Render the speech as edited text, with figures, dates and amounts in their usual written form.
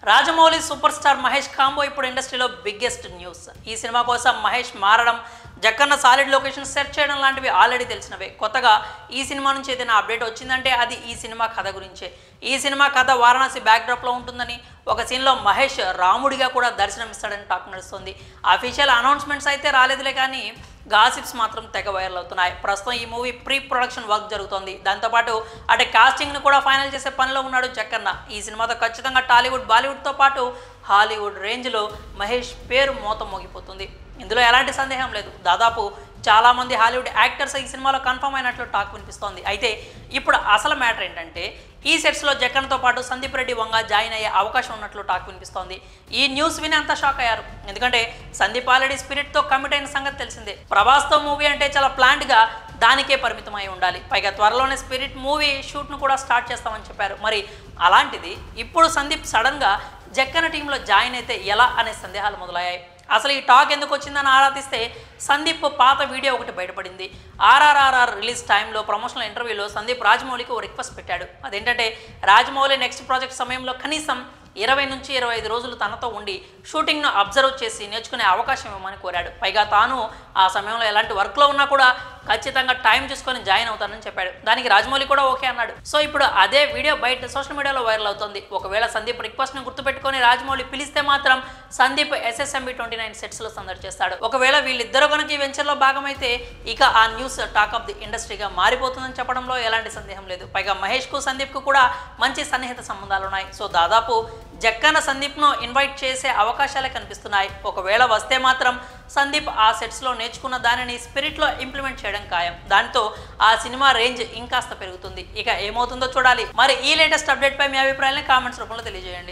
Rajamouli super star Mahesh combo ఇప్పుడు ఇండస్ట్రీలో biggest news. ఈ సినిమా కోసం మహేష్ మారడం, జక్కన్న సాలిడ్ లొకేషన్ సెర్చ్ చేయడం లాంటివి ఆల్రెడీ తెలిసినవే. కొత్తగా ఈ సినిమా నుంచి ఏదైనా అప్డేట్ వచ్చిందంటే అది ఈ సినిమా కథ గురించే. ఈ సినిమా కథ వారణాసి బ్యాక్డ్రాప్లో ఉంటుందని, ఒక సీన్లో మహేష్ రాముడిగా కూడా దర్శనమిస్తాడని టాక్ నడుస్తుంది. అఫీషియల్ అనౌన్స్మెంట్స్ అయితే రాలేదులే, కానీ గాసిప్స్ మాత్రం తెగ వైరల్ అవుతున్నాయి. ప్రస్తుతం ఈ మూవీ ప్రీ ప్రొడక్షన్ వర్క్ జరుగుతోంది. దాంతోపాటు అటు కాస్టింగ్ను కూడా ఫైనల్ చేసే పనిలో ఉన్నాడు జక్కన్న. ఈ సినిమాతో ఖచ్చితంగా టాలీవుడ్, బాలీవుడ్తో పాటు హాలీవుడ్ రేంజ్లో మహేష్ పేరు మోత మోగిపోతుంది. ఇందులో ఎలాంటి సందేహం లేదు. దాదాపు చాలామంది హాలీవుడ్ యాక్టర్స్ ఈ సినిమాలో కన్ఫర్మ్ అయినట్లు టాక్ వినిపిస్తోంది. అయితే ఇప్పుడు అసలు మ్యాటర్ ఏంటంటే, ఈ సెట్స్లో జక్కన్తో పాటు సందీప్ రెడ్డి వంగ జాయిన్ అయ్యే అవకాశం ఉన్నట్లు టాక్ వినిపిస్తోంది. ఈ న్యూస్ విని అంతా షాక్ అయ్యారు. ఎందుకంటే సందీప్ ఆల్రెడీ స్పిరిట్తో కమిట్ అయిన సంగతి తెలిసిందే. ప్రభాస్తో మూవీ అంటే చాలా ప్లాన్డ్గా దానికే పరిమితమై ఉండాలి. పైగా త్వరలోనే స్పిరిట్ మూవీ షూట్ను కూడా స్టార్ట్ చేస్తామని చెప్పారు. మరి అలాంటిది ఇప్పుడు సందీప్ సడన్గా జక్కన్న టీంలో జాయిన్ అయితే ఎలా అనే సందేహాలు మొదలయ్యాయి. అసలు ఈ టాక్ ఎందుకు వచ్చిందని ఆరాధిస్తే సందీప్ పాత వీడియో ఒకటి బయటపడింది. ఆర్ఆర్ఆర్ఆర్ రిలీజ్ టైంలో ప్రమోషనల్ ఇంటర్వ్యూలో సందీప్ రాజమౌళికి ఓ రిక్వెస్ట్ పెట్టాడు. అదేంటంటే, రాజమౌళి నెక్స్ట్ ప్రాజెక్ట్ సమయంలో కనీసం 20 నుంచి 25 రోజులు తనతో ఉండి షూటింగ్ను అబ్జర్వ్ చేసి నేర్చుకునే అవకాశం ఇవ్వమని కోరాడు. పైగా తాను ఆ సమయంలో ఎలాంటి వర్క్లో ఉన్నా కూడా ఖచ్చితంగా టైం చూసుకొని జాయిన్ అవుతానని చెప్పాడు. దానికి రాజమౌళి కూడా ఓకే అన్నాడు. సో ఇప్పుడు అదే వీడియో బయట సోషల్ మీడియాలో వైరల్ అవుతుంది. ఒకవేళ సందీప్ రిక్వెస్ట్ని గుర్తుపెట్టుకొని రాజమౌళి పిలిస్తే మాత్రం సందీప్ SSMB 29 సెట్స్లో సందడి చేస్తాడు. ఒకవేళ వీళ్ళిద్దరూ కనుక ఈ వెంచర్లో భాగమైతే ఇక ఆ న్యూస్ టాక్ ఆఫ్ ది ఇండస్ట్రీగా మారిపోతుందని చెప్పడంలో ఎలాంటి సందేహం లేదు. పైగా మహేష్కు సందీప్కు కూడా మంచి సన్నిహిత సంబంధాలు ఉన్నాయి. సో దాదాపు జక్కన్న సందీప్ను ఇన్వైట్ చేసే అవకాశాలే కనిపిస్తున్నాయి. ఒకవేళ వస్తే మాత్రం సందీప్ ఆ సెట్స్లో నేర్చుకున్న దానిని స్పిరిట్లో ఇంప్లిమెంట్ చేయడం ఖాయం. దాంతో ఆ సినిమా రేంజ్ ఇంకాస్త పెరుగుతుంది. ఇక ఏమవుతుందో చూడాలి. మరి ఈ లేటెస్ట్ అప్డేట్ పై మీ అభిప్రాయాన్ని కామెంట్స్ రూపంలో తెలియజేయండి.